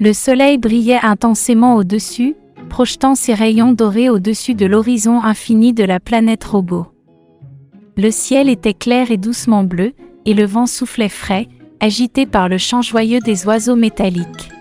Le soleil brillait intensément au-dessus, projetant ses rayons dorés au-dessus de l'horizon infini de la planète robot. Le ciel était clair et doucement bleu, et le vent soufflait frais, agité par le chant joyeux des oiseaux métalliques.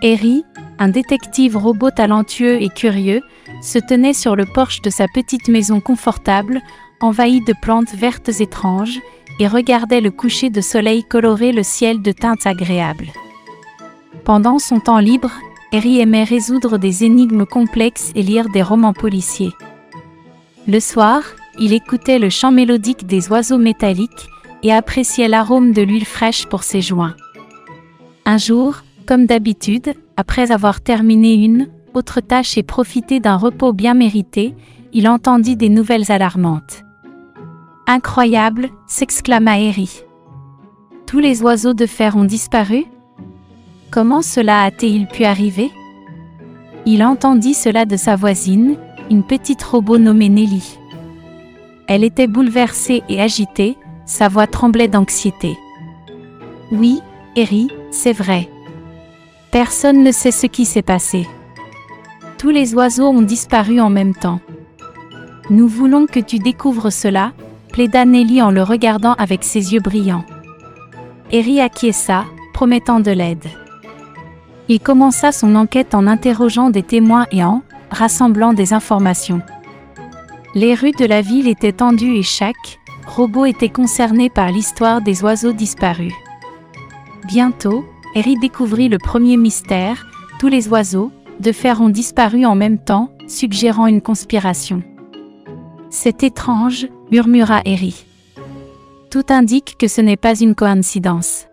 Eri, un détective robot talentueux et curieux, se tenait sur le porche de sa petite maison confortable, envahie de plantes vertes étranges, et regardait le coucher de soleil colorer le ciel de teintes agréables. Pendant son temps libre, Eri aimait résoudre des énigmes complexes et lire des romans policiers. Le soir, il écoutait le chant mélodique des oiseaux métalliques et appréciait l'arôme de l'huile fraîche pour ses joints. Un jour, comme d'habitude, après avoir terminé une autre tâche et profité d'un repos bien mérité, il entendit des nouvelles alarmantes. « Incroyable !» s'exclama Eri. « Tous les oiseaux de fer ont disparu ? Comment cela a-t-il pu arriver ?» Il entendit cela de sa voisine, une petite robot nommée Nelly. Elle était bouleversée et agitée, sa voix tremblait d'anxiété. « Oui, Eri, c'est vrai. Personne ne sait ce qui s'est passé. Tous les oiseaux ont disparu en même temps. Nous voulons que tu découvres cela, plaida Nelly en le regardant avec ses yeux brillants. Eri acquiesça, promettant de l'aide. Il commença son enquête en interrogeant des témoins et en rassemblant des informations. Les rues de la ville étaient tendues et chaque robot était concerné par l'histoire des oiseaux disparus. Bientôt, Eri découvrit le premier mystère, tous les oiseaux de fer ont disparu en même temps, suggérant une conspiration. « C'est étrange », murmura Eri. « Tout indique que ce n'est pas une coïncidence. »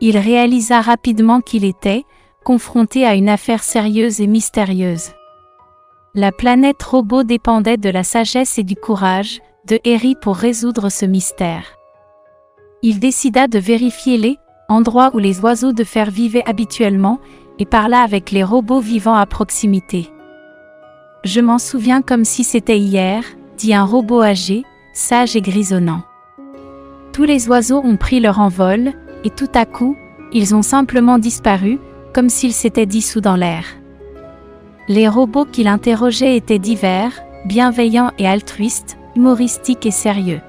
Il réalisa rapidement qu'il était confronté à une affaire sérieuse et mystérieuse. La planète robot dépendait de la sagesse et du courage de Eri pour résoudre ce mystère. Il décida de vérifier les endroits où les oiseaux de fer vivaient habituellement et parla avec les robots vivant à proximité. « Je m'en souviens comme si c'était hier », dit un robot âgé, sage et grisonnant. « Tous les oiseaux ont pris leur envol, et tout à coup, ils ont simplement disparu, comme s'ils s'étaient dissous dans l'air. » Les robots qu'il interrogeait étaient divers, bienveillants et altruistes, humoristiques et sérieux.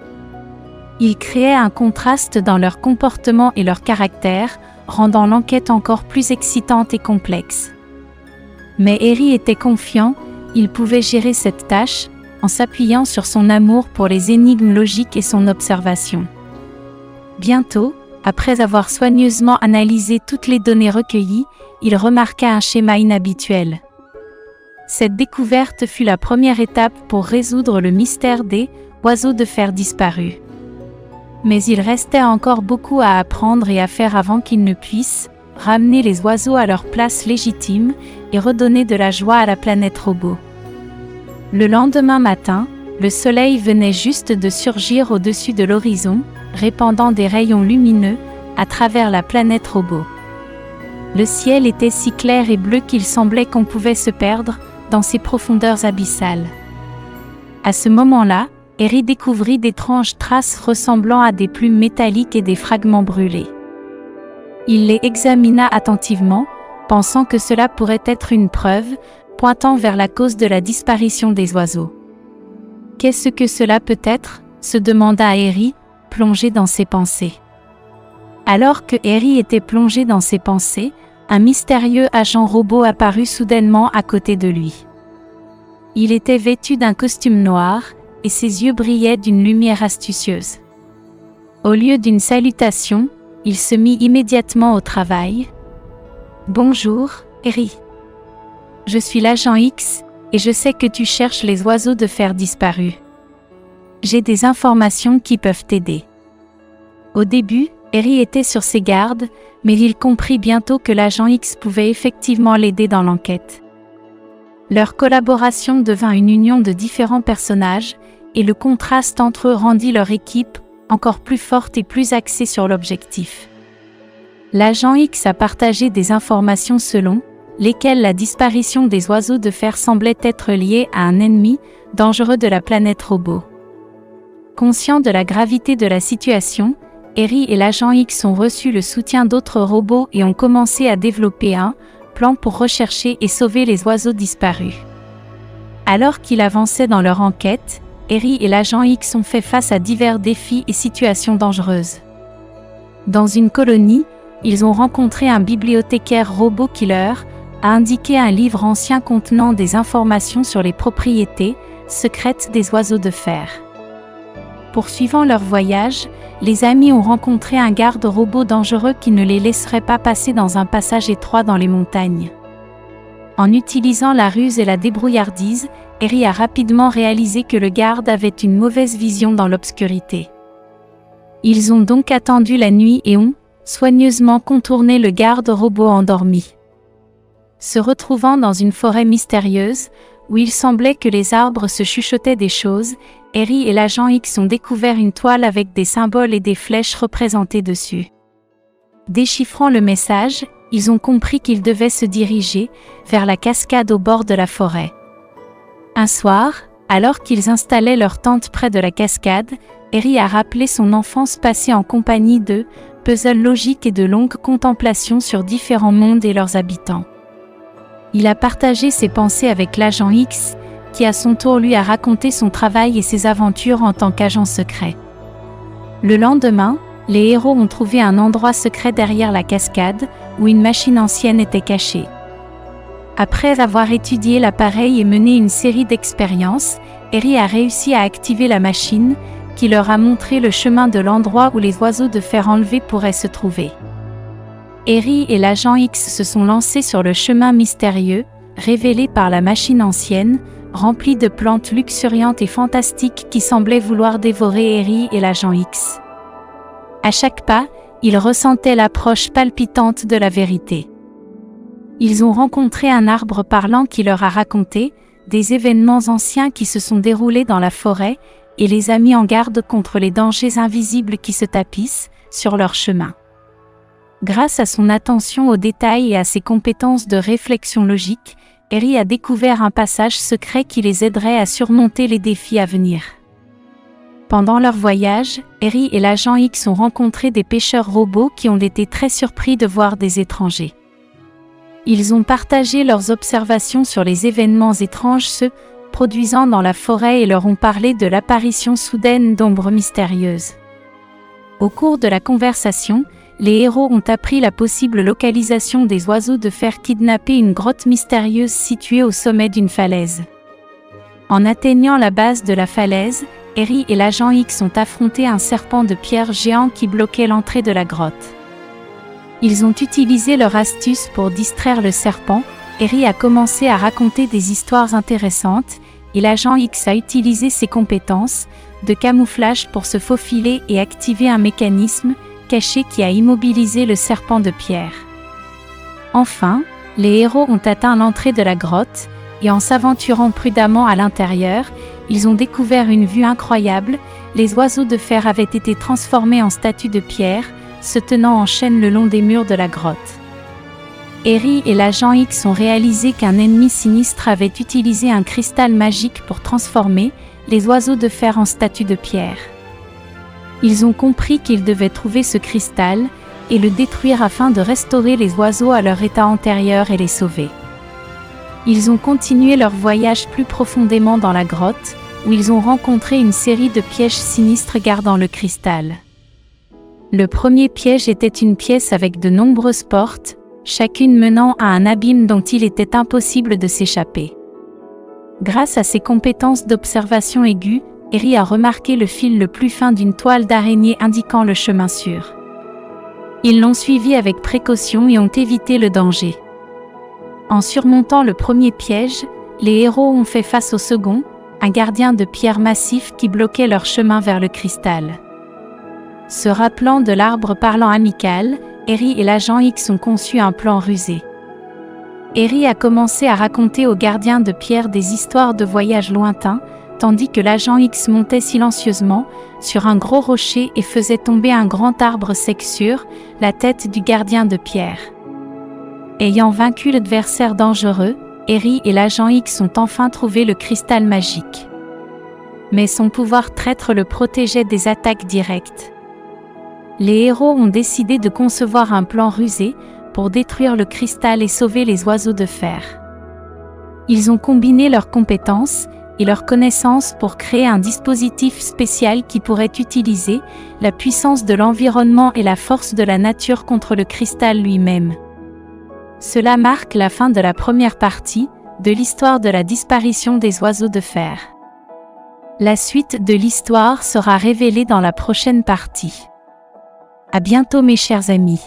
Ils créaient un contraste dans leur comportement et leur caractère, rendant l'enquête encore plus excitante et complexe. Mais Eri était confiant, il pouvait gérer cette tâche, en s'appuyant sur son amour pour les énigmes logiques et son observation. Bientôt, après avoir soigneusement analysé toutes les données recueillies, il remarqua un schéma inhabituel. Cette découverte fut la première étape pour résoudre le mystère des oiseaux de fer disparus. Mais il restait encore beaucoup à apprendre et à faire avant qu'il ne puisse ramener les oiseaux à leur place légitime et redonner de la joie à la planète robot. Le lendemain matin, le soleil venait juste de surgir au-dessus de l'horizon, répandant des rayons lumineux à travers la planète robot. Le ciel était si clair et bleu qu'il semblait qu'on pouvait se perdre dans ses profondeurs abyssales. À ce moment-là, Eri découvrit d'étranges traces ressemblant à des plumes métalliques et des fragments brûlés. Il les examina attentivement, pensant que cela pourrait être une preuve, pointant vers la cause de la disparition des oiseaux. « Qu'est-ce que cela peut être ?» se demanda Eri, plongé dans ses pensées. Alors que Eri était plongé dans ses pensées, un mystérieux agent robot apparut soudainement à côté de lui. Il était vêtu d'un costume noir, et ses yeux brillaient d'une lumière astucieuse. Au lieu d'une salutation, il se mit immédiatement au travail. « Bonjour, Eri. Je suis l'agent X, et je sais que tu cherches les oiseaux de fer disparus. J'ai des informations qui peuvent t'aider. » Au début, Eri était sur ses gardes, mais il comprit bientôt que l'agent X pouvait effectivement l'aider dans l'enquête. Leur collaboration devint une union de différents personnages, et le contraste entre eux rendit leur équipe encore plus forte et plus axée sur l'objectif. L'agent X a partagé des informations selon lesquelles la disparition des oiseaux de fer semblait être liée à un ennemi dangereux de la planète robot. Conscient de la gravité de la situation, Eri et l'agent X ont reçu le soutien d'autres robots et ont commencé à développer un plan pour rechercher et sauver les oiseaux disparus. Alors qu'ils avançaient dans leur enquête, Eri et l'agent X ont fait face à divers défis et situations dangereuses. Dans une colonie, ils ont rencontré un bibliothécaire robot qui leur a indiqué un livre ancien contenant des informations sur les propriétés secrètes des oiseaux de fer. Poursuivant leur voyage, les amis ont rencontré un garde robot dangereux qui ne les laisserait pas passer dans un passage étroit dans les montagnes. En utilisant la ruse et la débrouillardise, Eri a rapidement réalisé que le garde avait une mauvaise vision dans l'obscurité. Ils ont donc attendu la nuit et ont soigneusement contourné le garde robot endormi. Se retrouvant dans une forêt mystérieuse, où il semblait que les arbres se chuchotaient des choses, Eri et l'agent X ont découvert une toile avec des symboles et des flèches représentées dessus. Déchiffrant le message, ils ont compris qu'ils devaient se diriger vers la cascade au bord de la forêt. Un soir, alors qu'ils installaient leur tente près de la cascade, Eri a rappelé son enfance passée en compagnie de puzzles logiques et de longues contemplations sur différents mondes et leurs habitants. Il a partagé ses pensées avec l'agent X, qui à son tour lui a raconté son travail et ses aventures en tant qu'agent secret. Le lendemain, les héros ont trouvé un endroit secret derrière la cascade, où une machine ancienne était cachée. Après avoir étudié l'appareil et mené une série d'expériences, Eri a réussi à activer la machine, qui leur a montré le chemin de l'endroit où les oiseaux de fer enlevés pourraient se trouver. Eri et l'agent X se sont lancés sur le chemin mystérieux, révélé par la machine ancienne, rempli de plantes luxuriantes et fantastiques qui semblaient vouloir dévorer Eri et l'agent X. À chaque pas, ils ressentaient l'approche palpitante de la vérité. Ils ont rencontré un arbre parlant qui leur a raconté des événements anciens qui se sont déroulés dans la forêt et les a mis en garde contre les dangers invisibles qui se tapissent sur leur chemin. Grâce à son attention aux détails et à ses compétences de réflexion logique, Eri a découvert un passage secret qui les aiderait à surmonter les défis à venir. Pendant leur voyage, Eri et l'agent X ont rencontré des pêcheurs robots qui ont été très surpris de voir des étrangers. Ils ont partagé leurs observations sur les événements étranges se produisant dans la forêt et leur ont parlé de l'apparition soudaine d'ombres mystérieuses. Au cours de la conversation, les héros ont appris la possible localisation des oiseaux de fer kidnappés une grotte mystérieuse située au sommet d'une falaise. En atteignant la base de la falaise, Eri et l'agent X ont affronté un serpent de pierre géant qui bloquait l'entrée de la grotte. Ils ont utilisé leur astuce pour distraire le serpent. Eri a commencé à raconter des histoires intéressantes, et l'agent X a utilisé ses compétences de camouflage pour se faufiler et activer un mécanisme caché qui a immobilisé le serpent de pierre. Enfin, les héros ont atteint l'entrée de la grotte, et en s'aventurant prudemment à l'intérieur, ils ont découvert une vue incroyable. Les oiseaux de fer avaient été transformés en statues de pierre, se tenant en chaîne le long des murs de la grotte. Eri et l'agent X ont réalisé qu'un ennemi sinistre avait utilisé un cristal magique pour transformer les oiseaux de fer en statues de pierre. Ils ont compris qu'ils devaient trouver ce cristal et le détruire afin de restaurer les oiseaux à leur état antérieur et les sauver. Ils ont continué leur voyage plus profondément dans la grotte, où ils ont rencontré une série de pièges sinistres gardant le cristal. Le premier piège était une pièce avec de nombreuses portes, chacune menant à un abîme dont il était impossible de s'échapper. Grâce à ses compétences d'observation aiguë, Eri a remarqué le fil le plus fin d'une toile d'araignée indiquant le chemin sûr. Ils l'ont suivi avec précaution et ont évité le danger. En surmontant le premier piège, les héros ont fait face au second, un gardien de pierre massif qui bloquait leur chemin vers le cristal. Se rappelant de l'arbre parlant amical, Eri et l'agent X ont conçu un plan rusé. Eri a commencé à raconter au gardien de pierre des histoires de voyages lointains, tandis que l'agent X montait silencieusement sur un gros rocher et faisait tomber un grand arbre sec sur la tête du gardien de pierre. Ayant vaincu l'adversaire dangereux, Eri et l'agent X ont enfin trouvé le cristal magique. Mais son pouvoir traître le protégeait des attaques directes. les héros ont décidé de concevoir un plan rusé pour détruire le cristal et sauver les oiseaux de fer. Ils ont combiné leurs compétences et leurs connaissances pour créer un dispositif spécial qui pourrait utiliser la puissance de l'environnement et la force de la nature contre le cristal lui-même. Cela marque la fin de la première partie de l'histoire de la disparition des oiseaux de fer. La suite de l'histoire sera révélée dans la prochaine partie. À bientôt mes chers amis.